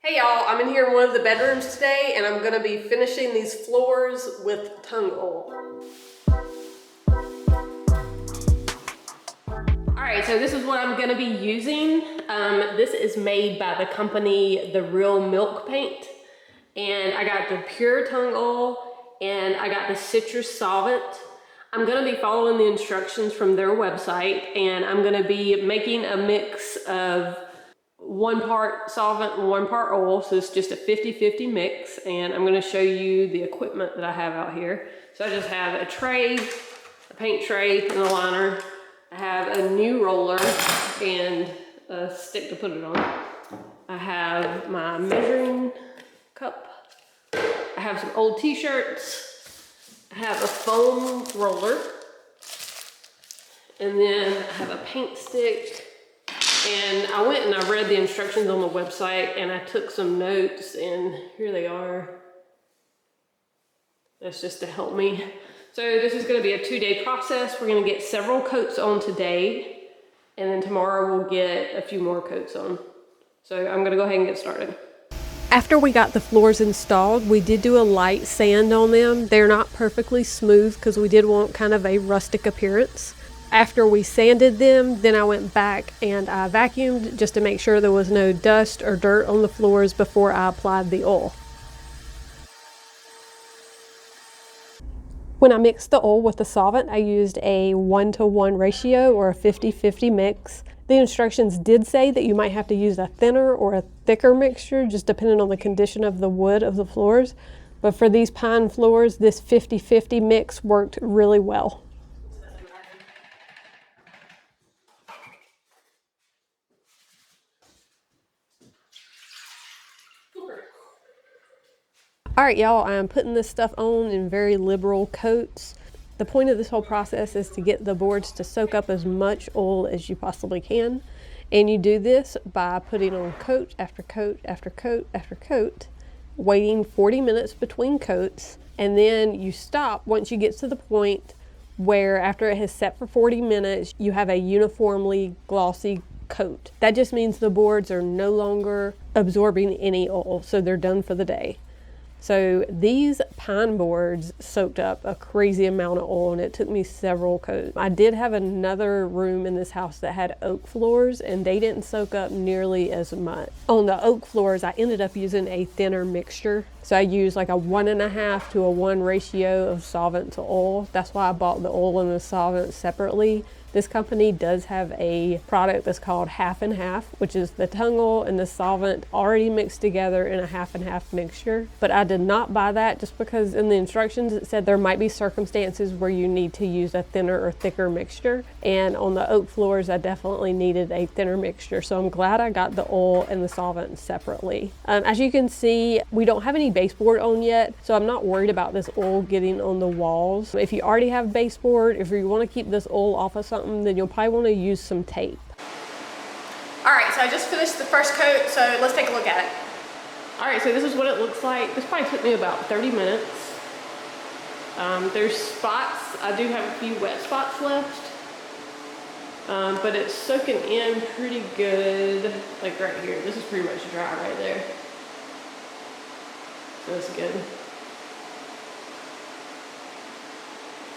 Hey y'all, I'm in here in one of the bedrooms today and I'm gonna be finishing these floors with tung oil. Alright, so this is what I'm gonna be using. This is made by the company The Real Milk Paint. And I got the pure tung oil and I got the Citrus Solvent. I'm gonna be following the instructions from their website and I'm gonna be making a mix of 1 part solvent and 1 part oil, so it's just a 50-50 mix, and I'm going to show you the equipment that I have out here. So I just have a tray, a paint tray, and a liner. I have a new roller and a stick to put it on. I have my measuring cup. I have some old t-shirts. I have a foam roller, and then I have a paint stick. And I went and I read the instructions on the website and I took some notes and here they are. That's just to help me. So this is gonna be a 2-day process. We're gonna get several coats on today and then tomorrow we'll get a few more coats on. So I'm gonna go ahead and get started. After we got the floors installed, we did do a light sand on them. They're not perfectly smooth because we did want kind of a rustic appearance. After we sanded them, then I went back and I vacuumed just to make sure there was no dust or dirt on the floors before I applied the oil. When I mixed the oil with the solvent, I used a 1-to-1 ratio or a 50-50 mix. The instructions did say that you might have to use a thinner or a thicker mixture, just depending on the condition of the wood of the floors. But for these pine floors, this 50-50 mix worked really well. All right, y'all, I'm putting this stuff on in very liberal coats. The point of this whole process is to get the boards to soak up as much oil as you possibly can. And you do this by putting on coat after coat after coat after coat, waiting 40 minutes between coats, and then you stop once you get to the point where after it has set for 40 minutes, you have a uniformly glossy coat. That just means the boards are no longer absorbing any oil, so they're done for the day. So these pine boards soaked up a crazy amount of oil and it took me several coats. I did have another room in this house that had oak floors and they didn't soak up nearly as much. On the oak floors, I ended up using a thinner mixture. So I used like a 1.5 to 1 ratio of solvent to oil. That's why I bought the oil and the solvent separately. This company does have a product that's called half and half, which is the tung oil and the solvent already mixed together in a half and half mixture. But I did not buy that just because in the instructions it said there might be circumstances where you need to use a thinner or thicker mixture. And on the oak floors, I definitely needed a thinner mixture. So I'm glad I got the oil and the solvent separately. As you can see, we don't have any baseboard on yet, so I'm not worried about this oil getting on the walls. If you already have baseboard, if you want to keep this oil off of something, then you'll probably want to use some tape. All right, so I just finished the first coat, so let's take a look at it. All right, so this is what it looks like. This probably took me about 30 minutes. There's spots. I do have a few wet spots left, but it's soaking in pretty good. Like right here, this is pretty much dry right there. So that's good.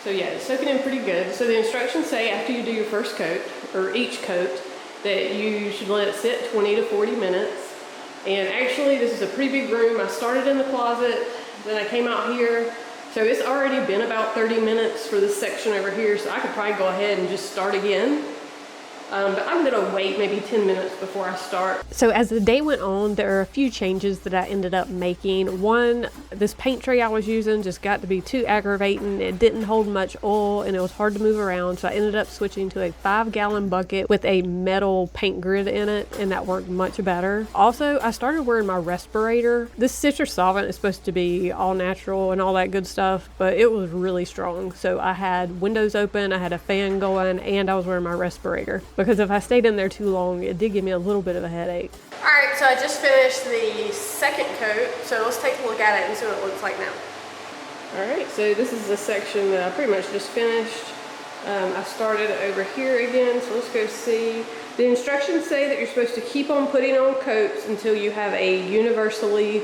So yeah, it's soaking in pretty good. So the instructions say after you do your first coat, or each coat, that you should let it sit 20 to 40 minutes. And actually, this is a pretty big room. I started in the closet, then I came out here. So it's already been about 30 minutes for this section over here, so I could probably go ahead and just start again. But I'm gonna wait maybe 10 minutes before I start. So as the day went on, there are a few changes that I ended up making. One, this paint tray I was using just got to be too aggravating. It didn't hold much oil and it was hard to move around. So I ended up switching to a 5-gallon bucket with a metal paint grid in it, and that worked much better. Also, I started wearing my respirator. This citrus solvent is supposed to be all natural and all that good stuff, but it was really strong. So I had windows open, I had a fan going, and I was wearing my respirator. Because if I stayed in there too long, it did give me a little bit of a headache. All right, so I just finished the second coat, so let's take a look at it and see what it looks like now. All right, so this is the section that I pretty much just finished. I started over here again, so let's go see. The instructions say that you're supposed to keep on putting on coats until you have a universally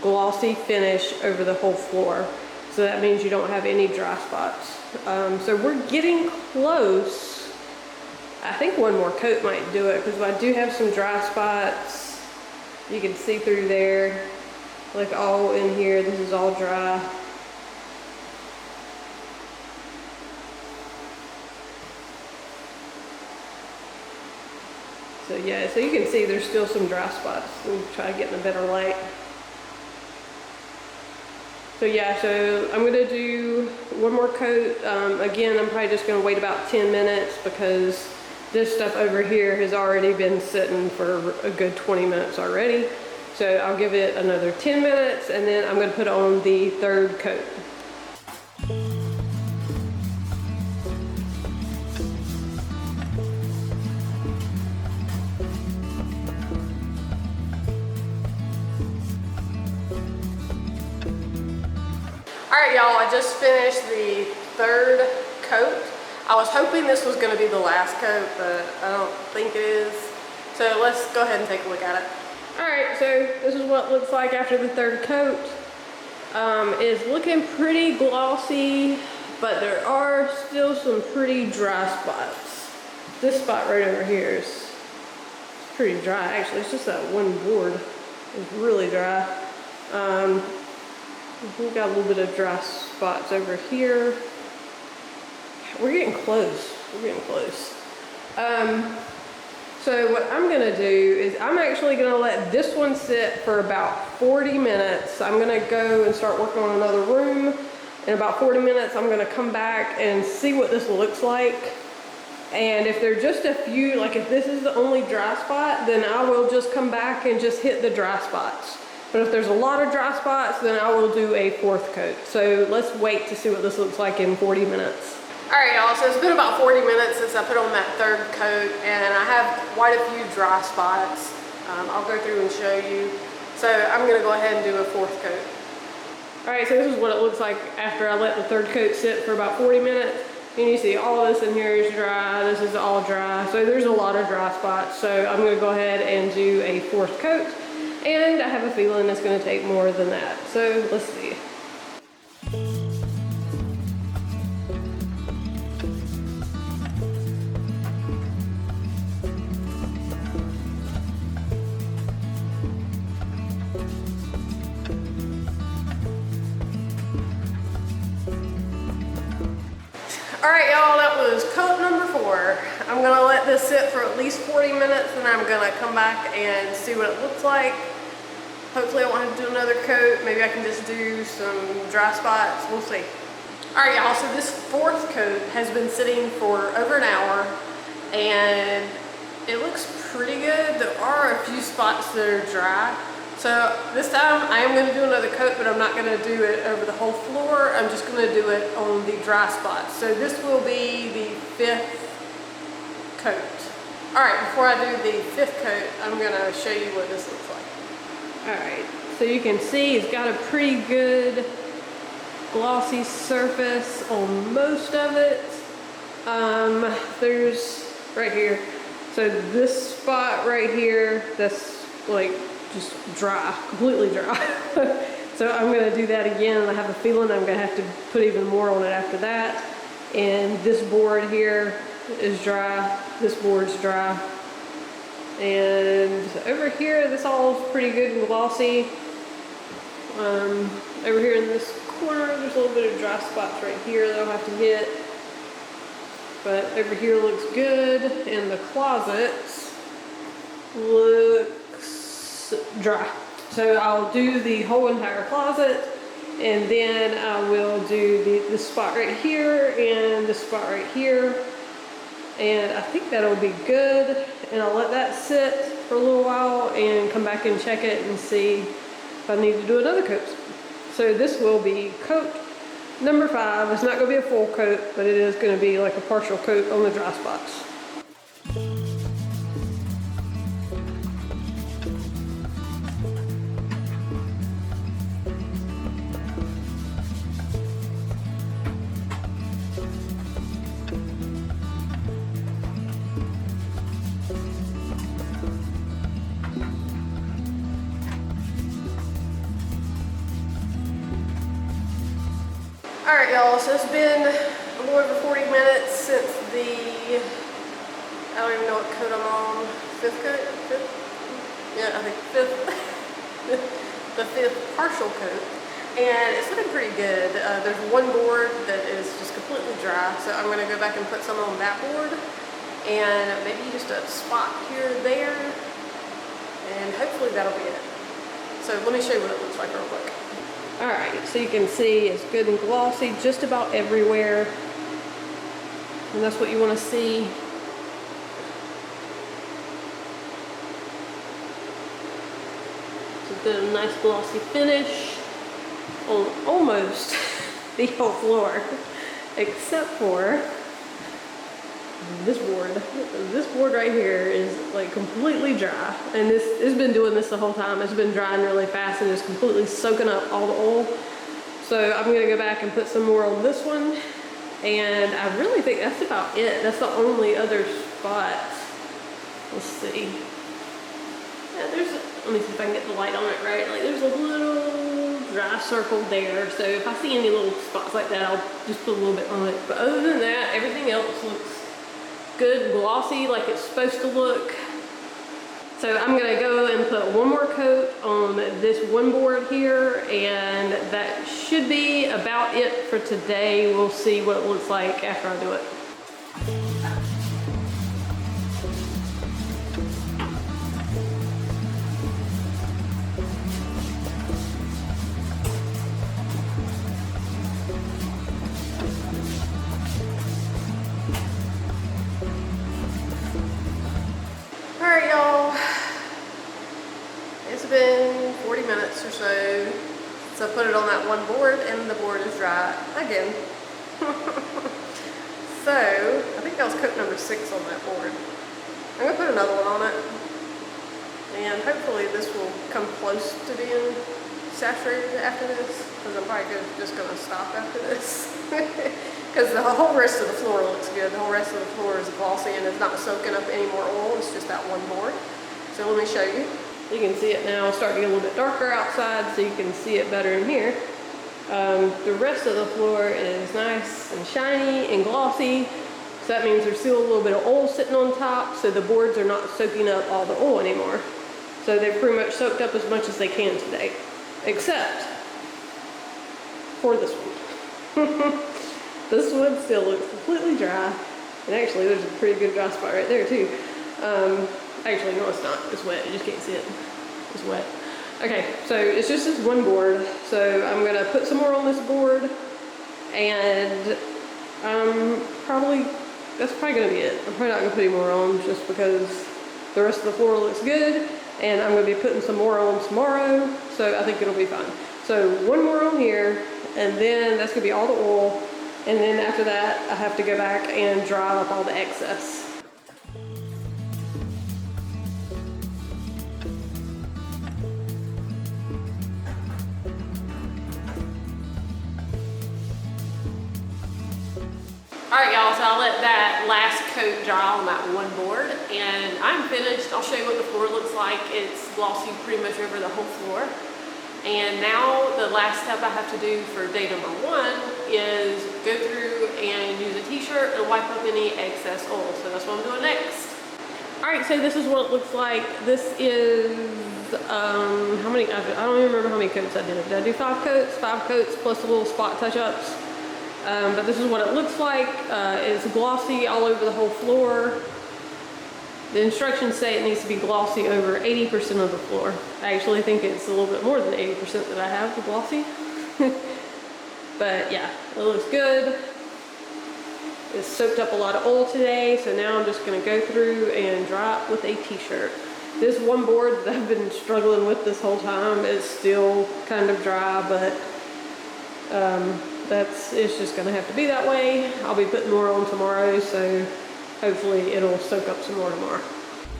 glossy finish over the whole floor. So that means you don't have any dry spots. So we're getting close. I think one more coat might do it because I do have some dry spots. You can see through there, like all in here, this is all dry. So yeah, so you can see there's still some dry spots. Let me try to get in a better light. So yeah, so I'm gonna do one more coat. Again, I'm probably just gonna wait about 10 minutes because this stuff over here has already been sitting for a good 20 minutes already. So I'll give it another 10 minutes and then I'm gonna put on the third coat. Alright y'all, I just finished the third coat. I was hoping this was going to be the last coat, but I don't think it is. So let's go ahead and take a look at it. Alright, so this is what it looks like after the third coat. It's looking pretty glossy, but there are still some pretty dry spots. This spot right over here is pretty dry actually. It's just that one board is really dry. We've got a little bit of dry spots over here. We're getting close. We're getting close. So what I'm gonna do is I'm actually gonna let this one sit for about 40 minutes. I'm gonna go and start working on another room. In about 40 minutes, I'm gonna come back and see what this looks like. And if there's just a few, like if this is the only dry spot, then I will just come back and just hit the dry spots. But if there's a lot of dry spots, then I will do a fourth coat. So let's wait to see what this looks like in 40 minutes. All right, y'all, so it's been about 40 minutes since I put on that third coat, and I have quite a few dry spots. I'll go through and show you. So I'm gonna go ahead and do a fourth coat. All right, so this is what it looks like after I let the third coat sit for about 40 minutes. And you see all this in here is dry, this is all dry. So there's a lot of dry spots. So I'm gonna go ahead and do a fourth coat. And I have a feeling it's going to take more than that. So let's see. Alright y'all, that was coat number 4. I'm going to let this sit for at least 40 minutes and I'm going to come back and see what it looks like. Hopefully I won't have to do another coat. Maybe I can just do some dry spots. We'll see. Alright y'all, so this fourth coat has been sitting for over an hour and it looks pretty good. There are a few spots that are dry. So this time I am going to do another coat, but I'm not going to do it over the whole floor. I'm just going to do it on the dry spots. So this will be the 5th coat. Alright, before I do the 5th coat, I'm going to show you what this looks like. Alright, so you can see it's got a pretty good glossy surface on most of it. There's right here. So this spot right here, that's like just dry, completely dry. So I'm going to do that again, and I have a feeling I'm going to have to put even more on it after that. And this board here is dry, this board's dry. And over here, this all is pretty good and glossy. Over here in this corner, there's a little bit of dry spots right here that I'll have to hit. But over here looks good, and the closets looks dry. So I'll do the whole entire closet, and then I will do this spot right here and this spot right here. And I think that'll be good. And I'll let that sit for a little while and come back and check it and see if I need to do another coat. So this will be coat number 5. It's not going to be a full coat, but it is going to be like a partial coat on the dry spots. Alright y'all, so it's been a little over 40 minutes since the, I don't even know what coat I'm on, fifth coat? Fifth? Yeah, I think fifth. The fifth partial coat. And it's looking pretty good. There's one board that is just completely dry, so I'm going to go back and put some on that board. And maybe just a spot here or there. And hopefully that'll be it. So let me show you what it looks like real quick. Alright, so you can see it's good and glossy just about everywhere. And that's what you want to see. So good, a nice glossy finish on almost the whole floor. Except for this board. This board right here is like completely dry, and it's been doing this the whole time. It's been drying really fast and it's completely soaking up all the oil. So I'm gonna go back and put some more on this one, and I really think that's about it. That's the only other spot. Let's see. Yeah, let me see if I can get the light on it right. Like there's a little dry circle there. So if I see any little spots like that, I'll just put a little bit on it. But other than that, everything else looks good, glossy, like it's supposed to look. So I'm gonna go and put one more coat on this one board here, and that should be about it for today. We'll see what it looks like after I do it. Alright y'all, it's been 40 minutes or so since I put it on that one board, and the board is dry again. So, I think that was coat number 6 on that board. I'm going to put another one on it, and hopefully this will come close to being saturated after this, because I'm probably just going to stop after this. Because the whole rest of the floor looks good. The whole rest of the floor is glossy and it's not soaking up any more oil. It's just that one board. So let me show you. You can see it now. It's starting to get a little bit darker outside, so you can see it better in here. The rest of the floor is nice and shiny and glossy. So that means there's still a little bit of oil sitting on top, so the boards are not soaking up all the oil anymore. So they've pretty much soaked up as much as they can today. Except for this one. This one still looks completely dry, and actually there's a pretty good dry spot right there too. Actually no, it's not, it's wet, you just can't see it, it's wet. Okay, so it's just this one board, so I'm gonna put some more on this board, and that's probably gonna be it. I'm probably not gonna put any more on just because the rest of the floor looks good, and I'm gonna be putting some more on tomorrow, so I think it'll be fine. So one more on here, and then that's gonna be all the oil. And then after that, I have to go back and dry up all the excess. Alright y'all, so I'll let that last coat dry on that one board, and I'm finished. I'll show you what the floor looks like. It's glossy pretty much over the whole floor. And now the last step I have to do for day number 1 is go through and use a t-shirt and wipe up any excess oil. So that's what I'm doing next. Alright, so this is what it looks like. This is, how many, I don't even remember how many coats I did. Did I do 5 coats? 5 coats plus a little spot touch-ups. But this is what it looks like. It's glossy all over the whole floor. The instructions say it needs to be glossy over 80% of the floor. I actually think it's a little bit more than 80% that I have the glossy. But yeah, it looks good. It's soaked up a lot of oil today, so now I'm just gonna go through and dry it with a t-shirt. This one board that I've been struggling with this whole time is still kind of dry, but it's just gonna have to be that way. I'll be putting more on tomorrow, so hopefully it'll soak up some more tomorrow.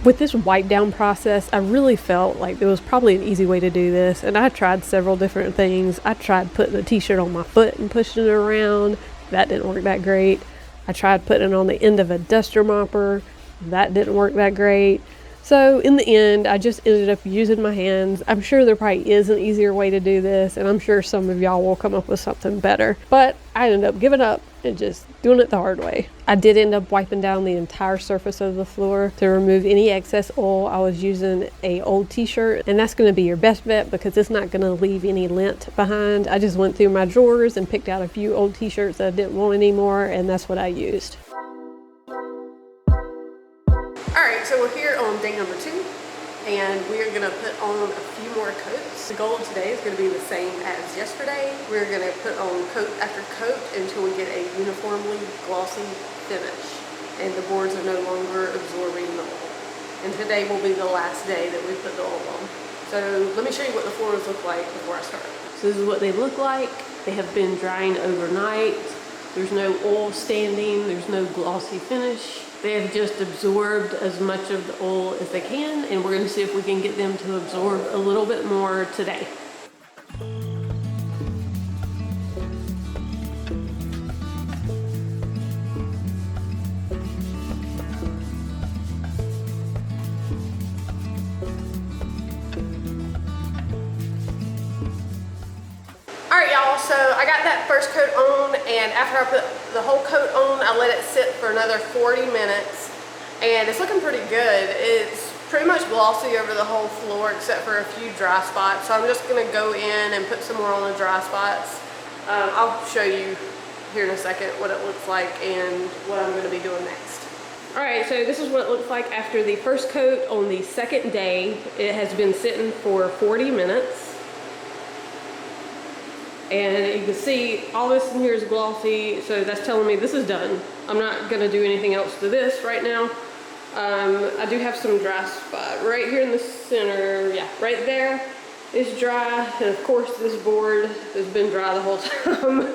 With this wipe down process, I really felt like there was probably an easy way to do this, and I tried several different things. I tried putting a t-shirt on my foot and pushing it around. That didn't work that great. I tried putting it on the end of a duster mopper. That didn't work that great. So in the end, I just ended up using my hands. I'm sure there probably is an easier way to do this, and I'm sure some of y'all will come up with something better. But I ended up giving up and just doing it the hard way. I did end up wiping down the entire surface of the floor to remove any excess oil. I was using an old t-shirt, and that's going to be your best bet because it's not going to leave any lint behind. I just went through my drawers and picked out a few old t-shirts that I didn't want anymore, and that's what I used. Alright, so we're here on day number 2, and we are going to put on a few more coats. The goal today is going to be the same as yesterday. We're going to put on coat after coat until we get a uniformly glossy finish, and the boards are no longer absorbing the oil. And today will be the last day that we put the oil on. So let me show you what the floors look like before I start. So this is what they look like. They have been drying overnight. There's no oil standing, there's no glossy finish. They have just absorbed as much of the oil as they can, and we're going to see if we can get them to absorb a little bit more today. Alright y'all, so I got that first coat on, and after I put the whole coat on, I let it sit for another 40 minutes, and it's looking pretty good. It's pretty much glossy over the whole floor except for a few dry spots, so I'm just going to go in and put some more on the dry spots. I'll show you here in a second what it looks like and what I'm going to be doing next. Alright, so this is what it looks like after the first coat on the second day. It has been sitting for 40 minutes. And you can see all this in here is glossy, so that's telling me this is done. I'm not going to do anything else to this right now. I do have some dry spot right here in the center. Yeah, right there is dry, and of course this board has been dry the whole time.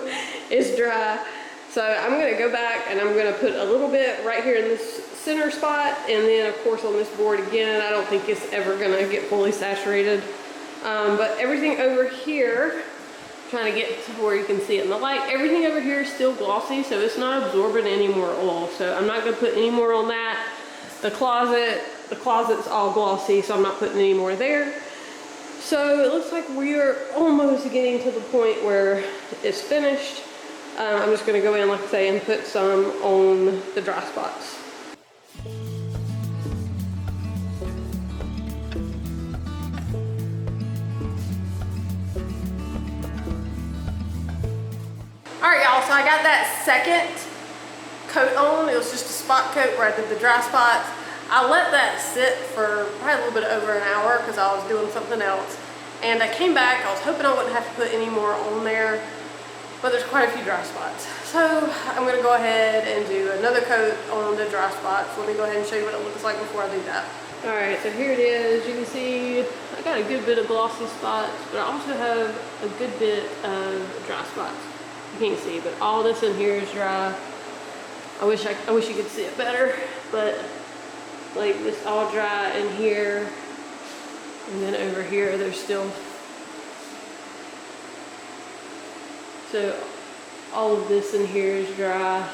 It's dry. So I'm going to go back and I'm going to put a little bit right here in this center spot, and then of course on this board again. I don't think it's ever going to get fully saturated. But everything over here, trying to get to where you can see it in the light, everything over here is still glossy, so it's not absorbing any more oil. So I'm not going to put any more on that. The closet's all glossy, so I'm not putting any more there. So it looks like we are almost getting to the point where it's finished. I'm just going to go in, like I say, and put some on the dry spots. Alright y'all, so I got that second coat on. It was just a spot coat where I did the dry spots. I let that sit for probably a little bit over an hour because I was doing something else. And I came back, I was hoping I wouldn't have to put any more on there, but there's quite a few dry spots. So I'm going to go ahead and do another coat on the dry spots. Let me go ahead and show you what it looks like before I do that. Alright, so here it is. You can see I got a good bit of glossy spots, but I also have a good bit of dry spots. You can't see, but all this in here is dry. I wish you could see it better, but like this all dry in here, and then over here there's still. So all of this in here is dry,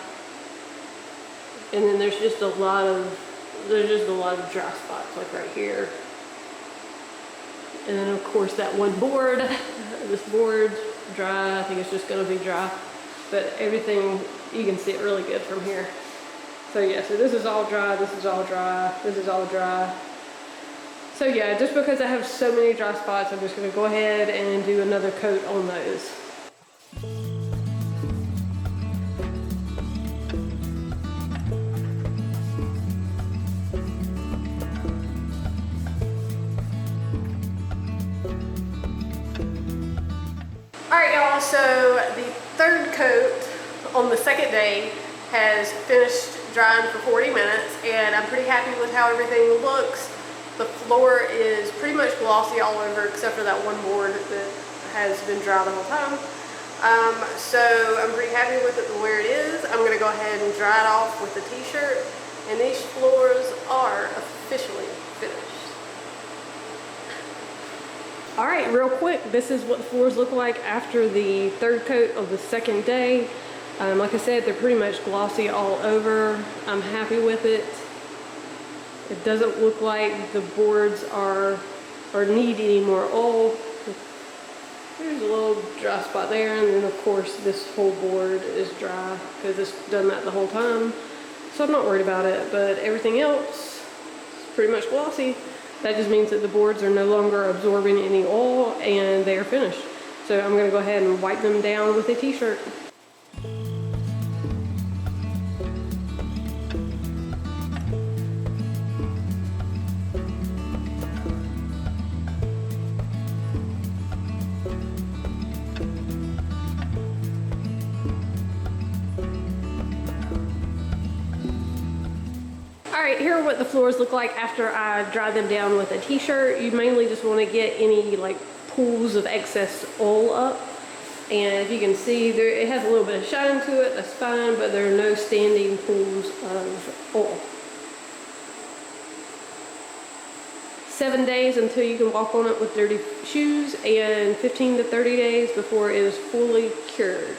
and then there's just a lot of dry spots, like right here. And then of course that one board, this board, dry. I think it's just going to be dry, but everything, you can see it really good from here. So yeah, so this is all dry, this is all dry, this is all dry. So yeah, just because I have so many dry spots, I'm just going to go ahead and do another coat on those. Alright y'all, so the third coat on the second day has finished drying for 40 minutes, and I'm pretty happy with how everything looks. The floor is pretty much glossy all over except for that one board that has been dry the whole time. So I'm pretty happy with it where it is. I'm going to go ahead and dry it off with the t-shirt, and these floors are officially finished. Alright, real quick, this is what the floors look like after the third coat of the second day. Like I said, they're pretty much glossy all over. I'm happy with it. It doesn't look like the boards are or need any more oil. There's a little dry spot there, and then of course this whole board is dry because it's done that the whole time. So I'm not worried about it, but everything else is pretty much glossy. That just means that the boards are no longer absorbing any oil and they are finished. So I'm gonna go ahead and wipe them down with a t-shirt. Alright, here are what the floors look like after I dry them down with a t-shirt. You mainly just want to get any like pools of excess oil up. And if you can see, there it has a little bit of shine to it, that's fine, but there are no standing pools of oil. 7 days until you can walk on it with dirty shoes, and 15 to 30 days before it is fully cured.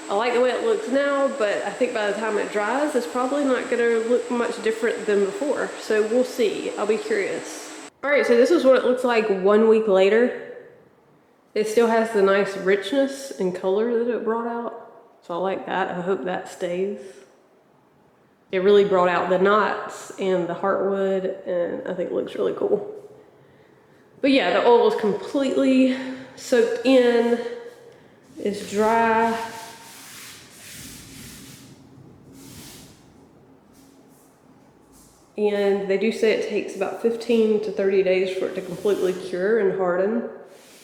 I like the way it looks now, but I think by the time it dries, it's probably not gonna look much different than before. So we'll see, I'll be curious. All right, so this is what it looks like 1 week later. It still has the nice richness and color that it brought out. So I like that, I hope that stays. It really brought out the knots and the heartwood, and I think it looks really cool. But yeah, the oil is completely soaked in, it's dry. And they do say it takes about 15 to 30 days for it to completely cure and harden.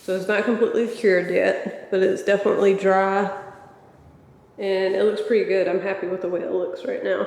So it's not completely cured yet, but it's definitely dry. And it looks pretty good. I'm happy with the way it looks right now.